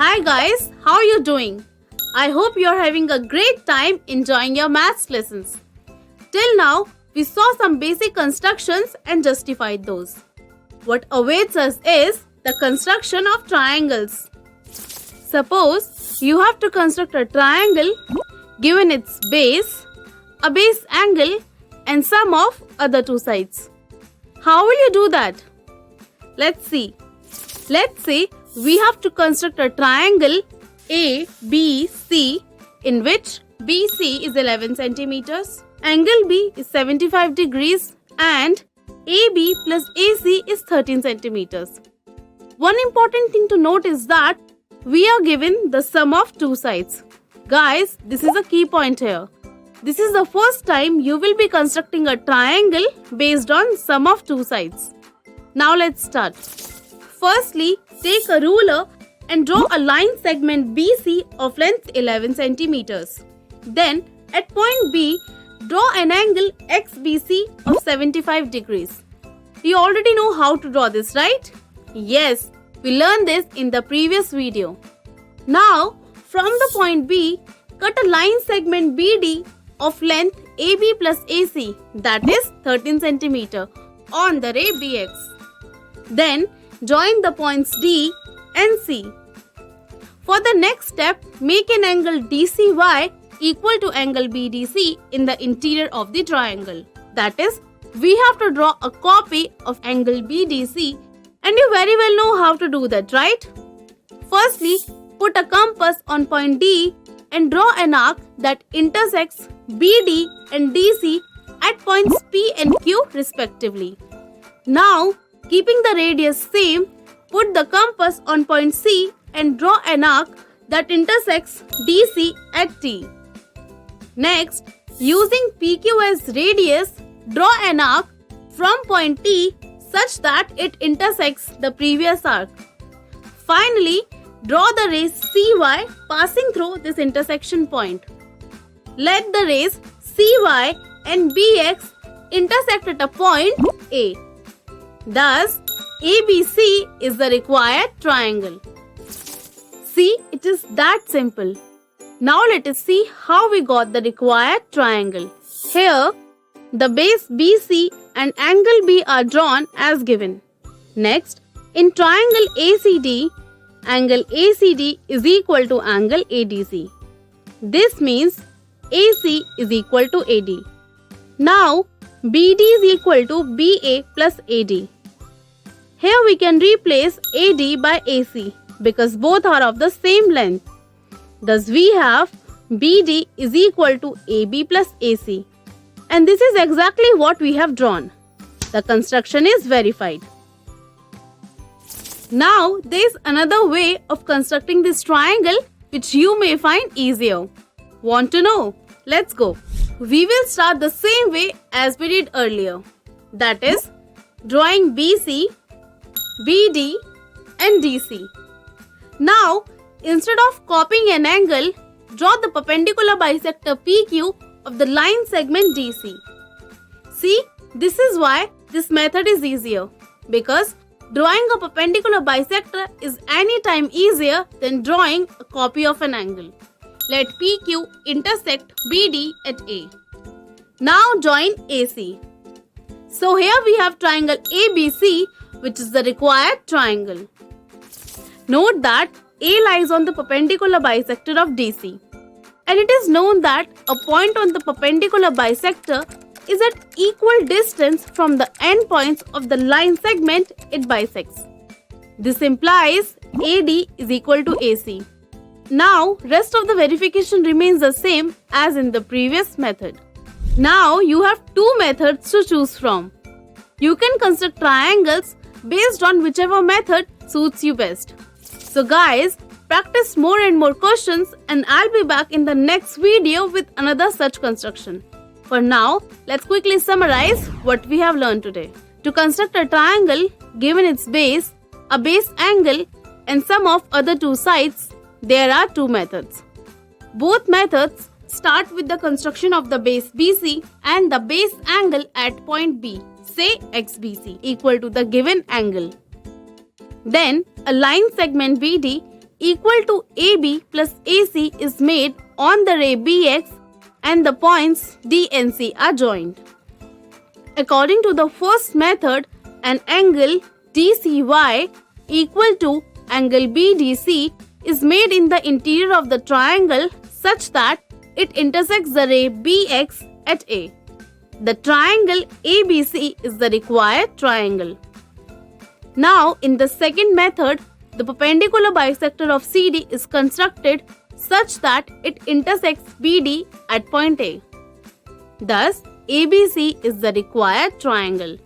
Hi guys, how are you doing? I hope you are having a great time enjoying your maths lessons. Till now, we saw some basic constructions and justified those. What awaits us is the construction of triangles. Suppose you have to construct a triangle given its base, a base angle and sum of other two sides. How will you do that? Let's see. Let's say we have to construct a triangle ABC in which BC is 11 centimeters, angle B is 75 degrees and AB plus AC is 13 centimeters. One important thing to note is that we are given the sum of two sides. Guys, this is a key point here. This is the first time you will be constructing a triangle based on sum of two sides. Now let's start. Firstly, take a ruler and draw a line segment BC of length 11 centimeters. Then, at point B, draw an angle XBC of 75 degrees. You already know how to draw this, right? Yes, we learned this in the previous video. Now, from the point B, cut a line segment BD of length AB plus AC, that is 13 centimeter, on the ray BX. Then, join the points D and C. For the next step, make an angle DCY equal to angle BDC in the interior of the triangle. That is, we have to draw a copy of angle BDC, and you very well know how to do that, right? Firstly, put a compass on point D and draw an arc that intersects BD and DC at points P and Q respectively. Now, keeping the radius same, put the compass on point C and draw an arc that intersects DC at T. Next, using PQ as radius, draw an arc from point T such that it intersects the previous arc. Finally, draw the rays CY passing through this intersection point. Let the rays CY and BX intersect at a point A. Thus, ABC is the required triangle. See, it is that simple. Now let us see how we got the required triangle. Here, the base BC and angle B are drawn as given. Next, in triangle ACD, angle ACD is equal to angle ADC. This means AC is equal to AD. Now, BD is equal to BA plus AD. Here we can replace AD by AC because both are of the same length. Thus we have BD is equal to AB plus AC. And this is exactly what we have drawn. The construction is verified. Now there is another way of constructing this triangle which you may find easier. Want to know? Let's go. We will start the same way as we did earlier. That is, drawing BC, BD and DC. Now, instead of copying an angle, draw the perpendicular bisector PQ of the line segment DC. See, this is why this method is easier, because drawing a perpendicular bisector is any time easier than drawing a copy of an angle. Let PQ intersect BD at A. Now join AC. So here we have triangle ABC, which is the required triangle. Note that A lies on the perpendicular bisector of DC. And it is known that a point on the perpendicular bisector is at equal distance from the endpoints of the line segment it bisects. This implies AD is equal to AC. Now, rest of the verification remains the same as in the previous method. Now, you have two methods to choose from. You can construct triangles based on whichever method suits you best. So guys, practice more and more questions and I'll be back in the next video with another such construction. For now, let's quickly summarize what we have learned today. To construct a triangle, given its base, a base angle and sum of other two sides, there are two methods. Both methods start with the construction of the base BC and the base angle at point B, say XBC, equal to the given angle. Then, a line segment BD equal to AB plus AC is made on the ray BX and the points D and C are joined. According to the first method, an angle DCY equal to angle BDC is made in the interior of the triangle such that it intersects the ray BX at A. The triangle ABC is the required triangle. Now, in the second method, the perpendicular bisector of CD is constructed such that it intersects BD at point A. Thus, ABC is the required triangle.